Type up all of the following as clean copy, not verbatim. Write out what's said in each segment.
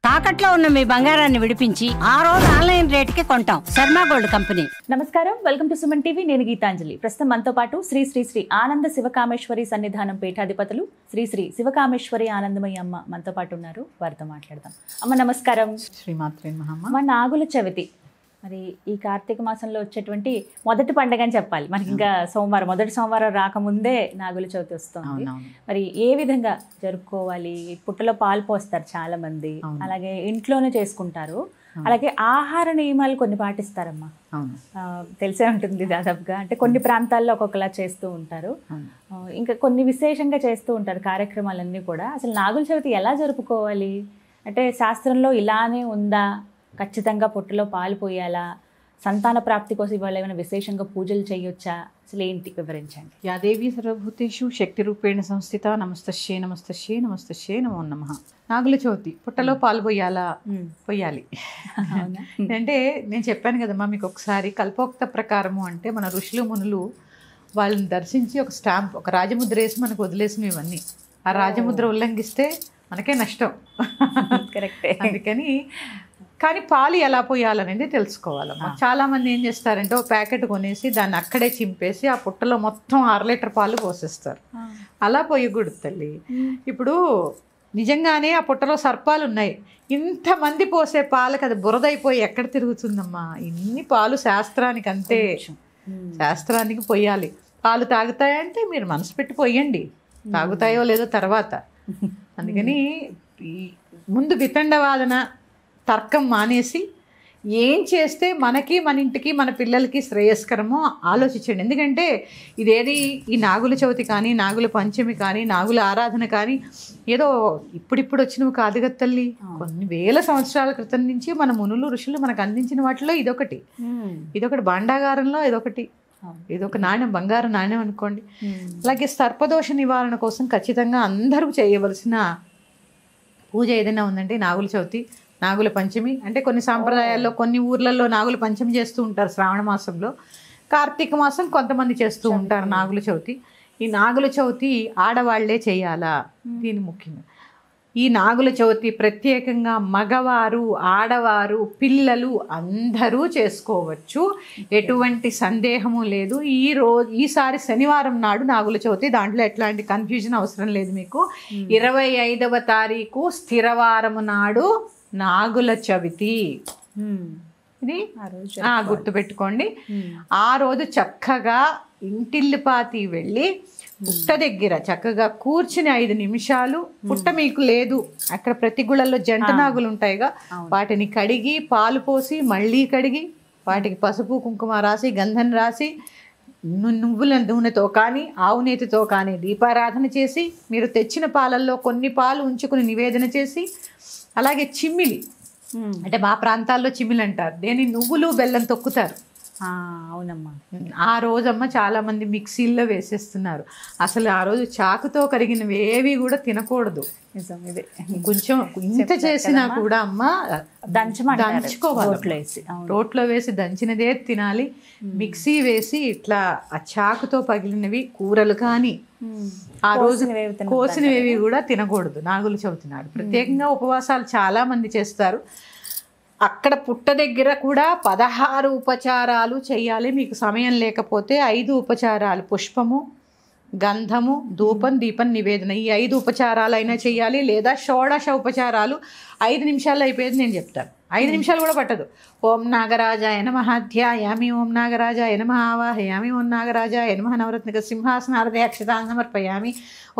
తాకట్లో ఉన్న మీ బంగారాన్ని విడిపించి ఆ రోజు ఆన్లైన్ రేటుకి కొంటాం. Sharma gold company. నమస్కారం, వెల్కమ్ టు సుమన్ టీవీ. నేను గీతాంజలి. ప్రస్తుతం మనతో పాటు శ్రీ శ్రీ శ్రీ ఆనంద శివకామేశ్వరి సన్నిధానం పీఠాధిపతులు శ్రీ శ్రీ శివకామేశ్వరి ఆనందమయ్య అమ్మ మనతో పాటు ఉన్నారు. వారితో మాట్లాడదాం. అమ్మ నమస్కారం. శ్రీమాత్రే నమః. మా నాగుల చవితి మరి ఈ కార్తీక మాసంలో వచ్చేటువంటి మొదటి పండుగ అని చెప్పాలి. మనకి ఇంకా మొదటి సోమవారం రాకముందే నాగుల చవితి వస్తుంది. మరి ఏ విధంగా జరుపుకోవాలి? పుట్టలో పాలు పోస్తారు చాలా మంది, అలాగే ఇంట్లోనే చేసుకుంటారు. అలాగే ఆహార నియమాలు కొన్ని పాటిస్తారమ్మా, తెలిసే ఉంటుంది దాదాపుగా. అంటే కొన్ని ప్రాంతాల్లో ఒక్కొక్కలా చేస్తూ ఉంటారు, ఇంకా కొన్ని విశేషంగా చేస్తూ ఉంటారు కార్యక్రమాలన్నీ కూడా. అసలు నాగుల చవితి ఎలా జరుపుకోవాలి? అంటే శాస్త్రంలో ఇలానే ఉందా? ఖచ్చితంగా పుట్టలో పాలు పోయాలా? సంతాన ప్రాప్తి కోసం ఇవాళ ఏమైనా విశేషంగా పూజలు చేయొచ్చా? అసలు ఏంటి వివరించండి. యాదేవి సర్వభూతేషు శక్తి రూపేణ సంస్థిత. నమస్తశ్యే నమస్తశ్యే నమస్తశ్యే నమో నమః. నాగుల చవితి పుట్టలో పాలు పోయాలా? పోయాలి. అంటే నేను చెప్పాను కదమ్మా మీకు ఒకసారి, కల్పోక్త ప్రకారము అంటే మన ఋషులు మునులు వాళ్ళని దర్శించి ఒక స్టాంప్, ఒక రాజముద్ర వేసి మనకు వదిలేసినవి ఇవన్నీ. ఆ రాజముద్ర ఉల్లంఘిస్తే మనకే నష్టం. కరెక్టే. అందుకని కానీ పాలు ఎలా పోయాలనేది తెలుసుకోవాలమ్మా. చాలామంది ఏం చేస్తారంటే ఒక ప్యాకెట్ కొనేసి దాన్ని అక్కడే చింపేసి ఆ పుట్టలో మొత్తం 6 లీటర్ పాలు పోసేస్తారు. అలా పోయకూడదు తల్లి. ఇప్పుడు నిజంగానే ఆ పుట్టలో సర్పాలు ఉన్నాయి, ఇంతమంది పోసే పాలకు అది బురదైపోయి ఎక్కడ తిరుగుతుందమ్మా? ఇన్ని పాలు శాస్త్రానికి అంతే, శాస్త్రానికి పోయాలి. పాలు తాగుతాయంటే మీరు మనసు పెట్టి పోయండి, తాగుతాయో లేదో తర్వాత. అందుకని ముందు వితండవాదన తర్కం మానేసి ఏం చేస్తే మనకి, మన ఇంటికి, మన పిల్లలకి శ్రేయస్కరమో ఆలోచించండి. ఎందుకంటే ఇదేది ఈ నాగుల చవితి కానీ, నాగుల పంచమి కానీ, నాగుల ఆరాధన కానీ ఏదో ఇప్పుడిప్పుడు వచ్చినవి కాదు కదా తల్లి. కొన్ని వేల సంవత్సరాల క్రితం నుంచి మన మునులు ఋషులు మనకు అందించిన వాటిలో ఇదొకటి. భాండాగారంలో ఇదొక నాణ్యం, బంగారు నాణ్యం అనుకోండి. అలాగే సర్పదోష నివారణ కోసం ఖచ్చితంగా అందరూ చేయవలసిన పూజ ఏదైనా ఉందంటే నాగుల చవితి, నాగుల పంచమి. అంటే కొన్ని సాంప్రదాయాల్లో కొన్ని ఊర్లలో నాగుల పంచమి చేస్తూ ఉంటారు శ్రావణ మాసంలో. కార్తీక మాసం కొంతమంది చేస్తూ ఉంటారు నాగుల చవితి. ఈ నాగుల చవితి ఆడవాళ్లే చేయాలా? దీని ముఖ్యంగా ఈ నాగుల చవితి ప్రత్యేకంగా మగవారు, ఆడవారు, పిల్లలు అందరూ చేసుకోవచ్చు, ఎటువంటి సందేహము లేదు. ఈసారి శనివారం నాడు నాగుల చవితి, దాంట్లో ఎట్లాంటి కన్ఫ్యూజన్ అవసరం లేదు మీకు. 25వ తారీఖు స్థిరవారము నాడు నాగుల చవితి. ఇది గుర్తుపెట్టుకోండి. ఆ రోజు చక్కగా ఇంటిల్లిపాతి వెళ్ళి పుట్ట దగ్గర చక్కగా కూర్చుని 5 నిమిషాలు, పుట్ట మీకు లేదు అక్కడ ప్రతి గుళ్ళల్లో జంట నాగులు ఉంటాయిగా, వాటిని కడిగి పాలు పోసి మళ్ళీ కడిగి వాటికి పసుపు కుంకుమ రాసి గంధం రాసి నువ్వుల నూనెతో కానీ ఆవు నేతితో కానీ దీపారాధన చేసి, మీరు తెచ్చిన పాలల్లో కొన్ని పాలు ఉంచుకుని నివేదన చేసి, అలాగే చిమ్మిలి అంటే మా ప్రాంతాల్లో చిమ్మిలి అంటారు, దేని నువ్వులు బెల్లం తొక్కుతారు. అవునమ్మా. ఆ రోజమ్మ చాలా మంది మిక్సీల్లో వేసేస్తున్నారు. అసలు ఆ రోజు చాకుతో కరిగినవి ఏవి కూడా తినకూడదు. కొంచెం ఇంత చేసినా కూడా అమ్మ దంచుకోవాలి, రోట్లో వేసి దంచినదే తినాలి. మిక్సీ వేసి ఇట్లా ఆ చాకుతో పగిలినవి కూరలు కానీ ఆ రోజు కోసినవి కూడా తినకూడదు. నాగుల చవితి నాడు ప్రత్యేకంగా ఉపవాసాలు చాలా మంది చేస్తారు. అక్కడ పుట్ట దగ్గర కూడా 16 ఉపచారాలు చేయాలి. మీకు సమయం లేకపోతే 5 ఉపచారాలు, పుష్పము, గంధము, ధూపం, దీపం, నివేదన, ఈ 5 ఉపచారాలు అయినా చేయాలి. లేదా షోడశ ఉపచారాలు 5 నిమిషాల్లో అయిపోయేది నేను చెప్తాను. 5 నిమిషాలు కూడా పట్టదు. ఓం నాగరాజాయ నమః ధ్యాయామి, ఓం నాగరాజాయ నమః ఆవాహయామి, ఓం నాగరాజాయ నమః నవరత్నక సింహాసనార్థే అక్షతాన్ సమర్పయామి,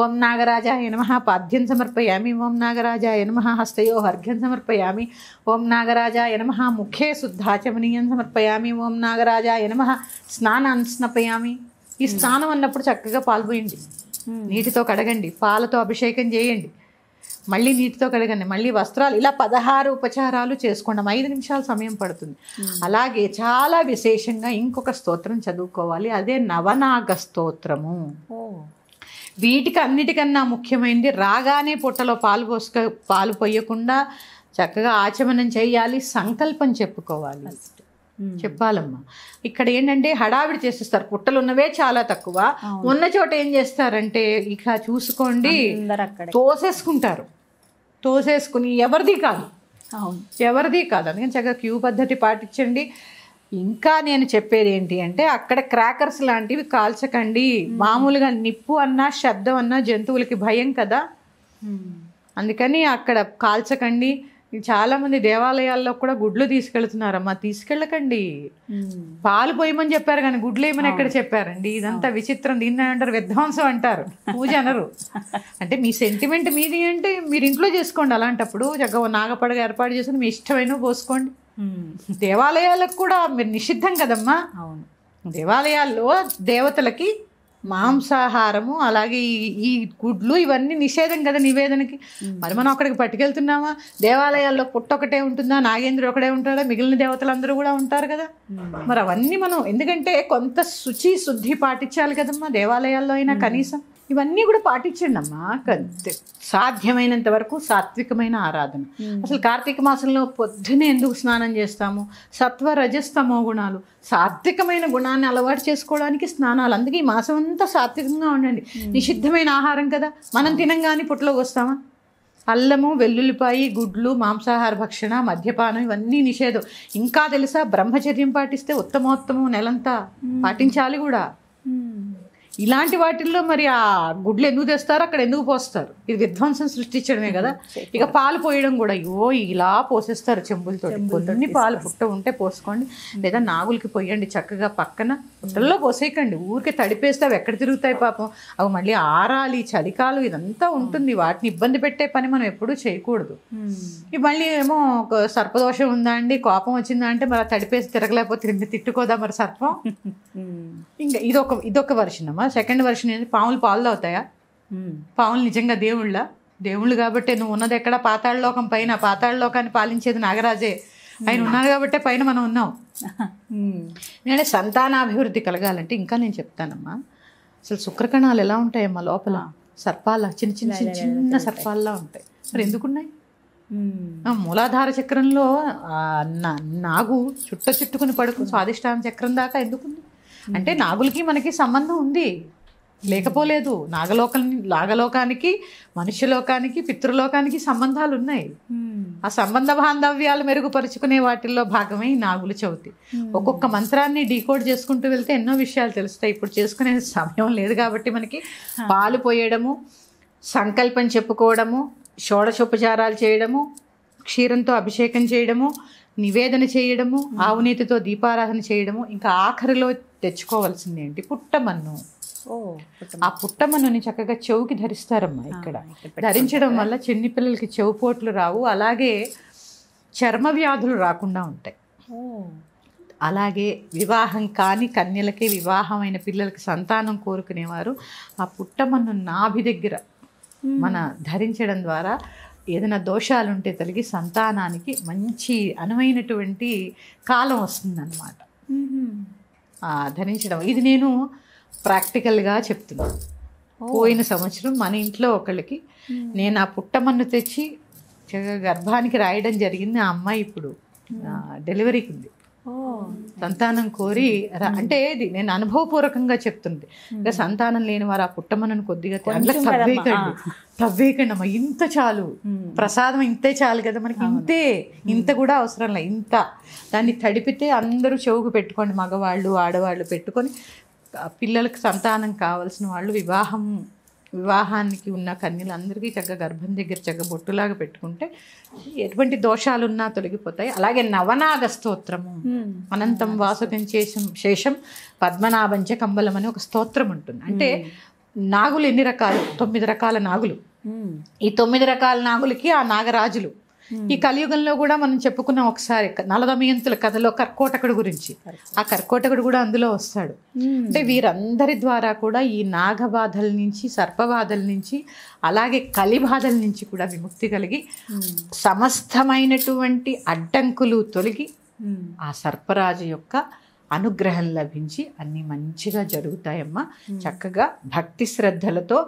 ఓం నాగరాజాయ నమః పాద్యం సమర్పయామి, ఓం నాగరాజాయ నమః హస్తయో అర్ఘ్యం సమర్పయామి, ఓం నాగరాజాయ నమః ముఖే శుద్ధాచమనీయం సమర్పయామి, ఓం నాగరాజాయ నమః స్నానాన్ స్నపయామి. ఈ స్నానం అన్నప్పుడు చక్కగా పాల్పోయండి, నీటితో కడగండి, పాలతో అభిషేకం చేయండి, మళ్ళీ నీటితో కడగండి, మళ్ళీ వస్త్రాలు, ఇలా 16 ఉపచారాలు చేసుకోండి. 5 నిమిషాలు సమయం పడుతుంది. అలాగే చాలా విశేషంగా ఇంకొక స్తోత్రం చదువుకోవాలి, అదే నవనాగ స్తోత్రము. వీటికి అన్నిటికన్నా ముఖ్యమైనది రాగానే పుట్టలో పాలు పోయకుండా చక్కగా ఆచమనం చేయాలి, సంకల్పం చెప్పుకోవాలి. చెప్పాలమ్మా. ఇక్కడ ఏంటంటే హడావిడి చేసేస్తారు, పుట్టలు ఉన్నవే చాలా తక్కువ, ఉన్న చోట ఏం చేస్తారంటే ఇక చూసుకోండి తోసేసుకుంటారు, తోసేసుకుని ఎవరిది కాదు అవును. ఎవరిది కాదు. అందుకని చక్కగా క్యూ పద్ధతి పాటించండి. ఇంకా నేను చెప్పేది ఏంటి అంటే అక్కడ క్రాకర్స్ లాంటివి కాల్చకండి. మామూలుగా నిప్పు అన్నా శబ్దం అన్నా జంతువులకి భయం కదా, అందుకని అక్కడ కాల్చకండి. చాలా మంది దేవాలయాల్లో కూడా గుడ్లు తీసుకెళ్తున్నారమ్మా, తీసుకెళ్ళకండి. పాలు పోయమని చెప్పారు కానీ గుడ్లు ఏమని ఎక్కడ చెప్పారండి? ఇదంతా విచిత్రం. దీన్ని అంటారు విధ్వంసం అంటారు, పూజ అనరు. అంటే మీ సెంటిమెంట్ మీది అంటే మీరు ఇంట్లో చేసుకోండి. అలాంటప్పుడు చక్కగా నాగపడగ ఏర్పాటు చేసుకుని మీ ఇష్టమైన పోసుకోండి. దేవాలయాలకు కూడా మీరు నిషిద్ధం కదమ్మా. అవును. దేవాలయాల్లో దేవతలకి మాంసాహారము అలాగే ఈ గుడ్లు ఇవన్నీ నిషేధం కదా నివేదనకి. మరి మనం అక్కడికి పట్టుకెళ్తున్నామా? దేవాలయాల్లో పుట్ట ఒకటే ఉంటుందా? నాగేంద్రుడు ఒకటే ఉంటాడా? మిగిలిన దేవతలందరూ కూడా ఉంటారు కదా. మరి అవన్నీ మనం ఎందుకంటే కొంత శుచి శుద్ధి పాటించాలి కదమ్మా దేవాలయాల్లో అయినా. కనీసం ఇవన్నీ కూడా పాటించండి అమ్మా. సాధ్యమైనంత వరకు సాత్వికమైన ఆరాధన. అసలు కార్తీక మాసంలో పొద్దునే ఎందుకు స్నానం చేస్తాము? సత్వ రజస్తమో గుణాలు, సాత్వికమైన గుణాన్ని అలవాటు చేసుకోవడానికి స్నానాలు. అందుకే ఈ మాసం అంతా సాత్వికంగా ఉండండి. నిషిద్ధమైన ఆహారం కదా, మనం తినంగానే పుట్టలోకి వస్తామా? అల్లము, వెల్లుల్లిపాయి, గుడ్లు, మాంసాహార భక్షణ, మద్యపానం ఇవన్నీ నిషేధం. ఇంకా తెలుసా, బ్రహ్మచర్యం పాటిస్తే ఉత్తమోత్తమం నెలంతా పాటించాలి కూడా. ఇలాంటి వాటిల్లో మరి ఆ గుడ్లు ఎందుకు తెస్తారు, అక్కడ ఎందుకు పోస్తారు? ఇది విధ్వంసం సృష్టించడమే కదా. ఇక పాలు పోయడం కూడా అయ్యో ఇలా పోసేస్తారు చెంబులతో. కొన్ని పాలు పుట్ట ఉంటే పోసుకోండి, లేదా నాగులకి పోయండి చక్కగా పక్కన. పుట్టల్లో పోసేయకండి, ఊరికే తడిపేస్తే అవి ఎక్కడ తిరుగుతాయి పాపం. అవి మళ్ళీ ఆరాలి, చలికాలు ఇదంతా ఉంటుంది. వాటిని ఇబ్బంది పెట్టే పని మనం ఎప్పుడూ చేయకూడదు. ఇవి మళ్ళీ ఏమో ఒక సర్పదోషం ఉందా అండి, కోపం వచ్చిందా అంటే మరి తడిపేసి తిరగలేకపోతే తిట్టుకోదా మరి సర్పం? ఇంకా ఇదొక వర్షన్ అమ్మా. సెకండ్ వర్షన్ ఏంటి, పాములు పాలు తాగుతాయా? పాములు నిజంగా దేవుళ్ళు కాబట్టి నువ్వు ఉన్నది ఎక్కడ? పాతాళలోకం పైన. పాతాళలోకాన్ని పాలించేది నాగరాజే. ఆయన ఉన్నారు కాబట్టి పైన మనం ఉన్నాం. నేను సంతానాభివృద్ధి కలగాలంటే ఇంకా నేను చెప్తానమ్మా. అసలు శుక్రకణాలు ఎలా ఉంటాయమ్మా లోపల? సర్పాల చిన్న చిన్న చిన్న చిన్న సర్పాల్లా ఉంటాయి. మరి ఎందుకున్నాయి? మూలాధార చక్రంలో నాగు చుట్టుకుని పడుకుని స్వాదిష్టాన చక్రం దాకా ఎందుకుంది అంటే నాగులకి మనకి సంబంధం ఉంది, లేకపోలేదు. నాగలోకానికి, మనుష్యలోకానికి, పితృలోకానికి సంబంధాలు ఉన్నాయి. ఆ సంబంధ బాంధవ్యాలు మెరుగుపరుచుకునే వాటిల్లో భాగమే ఈ నాగుల చవితి. ఒక్కొక్క మంత్రాన్ని డీకోడ్ చేసుకుంటూ వెళ్తే ఎన్నో విషయాలు తెలుస్తాయి. ఇప్పుడు చేసుకునే సమయం లేదు కాబట్టి మనకి. పాలు పోయడము, సంకల్పం చెప్పుకోవడము, షోడశోపచారాలు చేయడము, క్షీరంతో అభిషేకం చేయడము, నివేదన చేయడము, ఆవునేతితో దీపారాధన చేయడము, ఇంకా ఆఖరిలో తెచ్చుకోవాల్సింది ఏంటి, పుట్టమన్ను. ఆ పుట్టమన్నుని చక్కగా చెవుకి ధరిస్తారమ్మా. ఇక్కడ ధరించడం వల్ల చిన్ని పిల్లలకి చెవుపోట్లు రావు, అలాగే చర్మ వ్యాధులు రాకుండా ఉంటాయి. అలాగే వివాహం కాని కన్యలకి, వివాహమైన పిల్లలకి, సంతానం కోరుకునేవారు ఆ పుట్టమన్ను నాభి దగ్గర మన ధరించడం ద్వారా ఏదైనా దోషాలుంటే తొలగి సంతానానికి మంచి అనువైనటువంటి కాలం వస్తుందన్నమాట ధరించడం. ఇది నేను ప్రాక్టికల్గా చెప్తున్నాను. పోయిన సంవత్సరం మన ఇంట్లో ఒకళ్ళకి నేను ఆ పుట్టమన్ను తెచ్చి గర్భానికి రాయడం జరిగింది. ఆ అమ్మాయి ఇప్పుడు డెలివరీకి ఉంది. సంతానం కోరి అంటే ఇది నేను అనుభవపూర్వకంగా చెప్తుంది. ఇంకా సంతానం లేని వారు ఆ పుట్టమన్నను కొద్దిగా తవ్వేయకండి అమ్మా, ఇంత చాలు, ప్రసాదం ఇంతే చాలు కదా మనకి. ఇంత కూడా అవసరం లే, ఇంత దాన్ని తడిపితే అందరూ చెవుకు పెట్టుకోండి, మగవాళ్ళు ఆడవాళ్ళు పెట్టుకొని. పిల్లలకు సంతానం కావాల్సిన వాళ్ళు వివాహానికి ఉన్న కన్యలందరికీ చక్కగా గర్భం దగ్గర చక్కగా బొట్టులాగా పెట్టుకుంటే ఎటువంటి దోషాలు ఉన్నా తొలగిపోతాయి. అలాగే నవనాగ స్తోత్రము, అనంతం వాసుకం శేషం పద్మనాభంచ కంబలం అని ఒక స్తోత్రం ఉంటుంది. అంటే నాగులు ఎన్ని రకాలు? 9 రకాల నాగులు. ఈ 9 రకాల నాగులకి ఆ నాగరాజులు. ఈ కలియుగంలో కూడా మనం చెప్పుకున్నాం ఒకసారి నలదమయంతుల కథలో కర్కోటకుడు గురించి. ఆ కర్కోటకుడు కూడా అందులో వస్తాడు. అంటే వీరందరి ద్వారా కూడా ఈ నాగబాధల నుంచి, సర్పబాధల నుంచి, అలాగే కలిబాధల నుంచి కూడా విముక్తి కలిగి సమస్తమైనటువంటి అడ్డంకులు తొలగి ఆ సర్పరాజు యొక్క అనుగ్రహం లభించి అన్నీ మంచిగా జరుగుతాయమ్మా. చక్కగా భక్తి శ్రద్ధలతో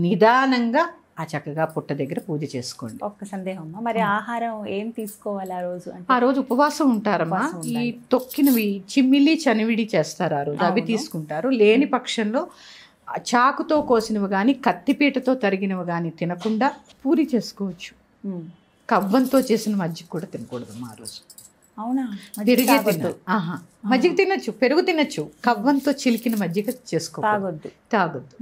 నిదానంగా ఆ చక్కగా పుట్ట దగ్గర పూజ చేసుకోండి. ఒక్క సందేహం, మరి ఆహారం ఏం తీసుకోవాలి ఆ రోజు? ఆ రోజు ఉపవాసం ఉంటారమ్మా. ఈ తొక్కినవి చిమ్మిలి చనివిడి చేస్తారు ఆ రోజు, అవి తీసుకుంటారు. లేని పక్షంలో చాకుతో కోసినవి కానీ కత్తిపీటతో తరిగినవి కానీ తినకుండా పూరి చేసుకోవచ్చు. కవ్వంతో చేసిన మజ్జిగ కూడా తినకూడదమ్మా ఆ రోజు. అవునా? పెరుగే తినాలి. మజ్జిగ తినొచ్చు, పెరుగు తినొచ్చు, కవ్వంతో చిలికిన మజ్జిగ తాగొద్దు. తాగొద్దు.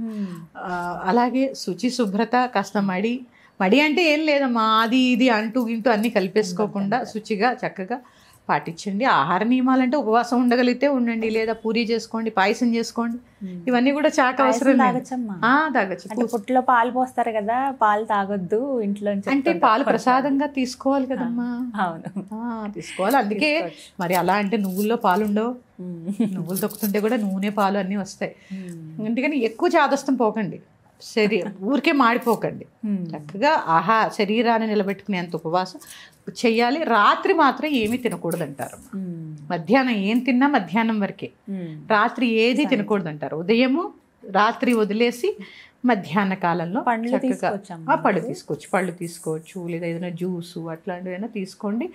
అలాగే శుచి శుభ్రత, కాస్త మడి అంటే ఏం లేదమ్మా, అది ఇది అంటూ గింటూ అన్నీ కలిపేసుకోకుండా శుచిగా చక్కగా పాటించండి. ఆహార నియమాలంటే ఉపవాసం ఉండగలిగితే ఉండండి, లేదా పూరి చేసుకోండి, పాయసం చేసుకోండి, ఇవన్నీ కూడా చాక అవసరం తాగొచ్చు. పుట్లో పాలు పోస్తారు కదా, పాలు తాగొద్దు ఇంట్లో అంటే పాలు ప్రసాదంగా తీసుకోవాలి కదమ్మా. అవును, తీసుకోవాలి. అందుకే మరి అలా అంటే నువ్వుల్లో పాలు ఉండవు, నువ్వులు తొక్కుతుంటే కూడా నూనె పాలు అన్నీ వస్తాయి. అందుకని ఎక్కువ చాదస్తం పోకండి, ఊరికే మాడిపోకండి. చక్కగా శరీరాన్ని నిలబెట్టుకునేంత ఉపవాసం చెయ్యాలి. రాత్రి మాత్రం ఏమీ తినకూడదు అంటారు. మధ్యాహ్నం ఏం తిన్నా మధ్యాహ్నం వరకే, రాత్రి ఏది తినకూడదు అంటారు. ఉదయము రాత్రి వదిలేసి మధ్యాహ్న కాలంలో చక్కగా పళ్ళు తీసుకోవచ్చు, లేదా ఏదైనా జ్యూసు అట్లాంటివైనా తీసుకోండి.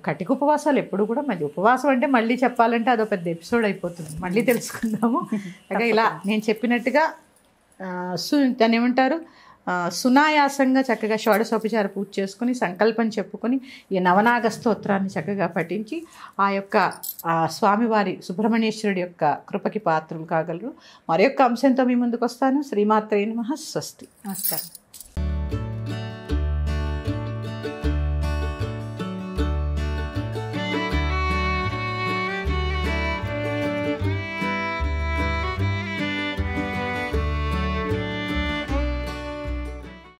కటిక ఉపవాసాలు ఎప్పుడు కూడా మంచి. ఉపవాసం అంటే మళ్ళీ చెప్పాలంటే అదో పెద్ద ఎపిసోడ్ అయిపోతుంది, మళ్ళీ తెలుసుకుందాము. ఇలా నేను చెప్పినట్టుగా దాన్ని ఏమంటారు, సునాయాసంగా చక్కగా షోడశోపచార పూజ చేసుకుని సంకల్పం చెప్పుకొని ఈ నవనాగ స్తోత్రాన్ని చక్కగా పఠించి ఆ యొక్క స్వామివారి సుబ్రహ్మణ్యేశ్వరుడి యొక్క కృపకి పాత్రలు కాగలరు. మరొక అంశంతో మీ ముందుకు వస్తాను. శ్రీమాత్రే నమః. స్వస్తి. నమస్కారం.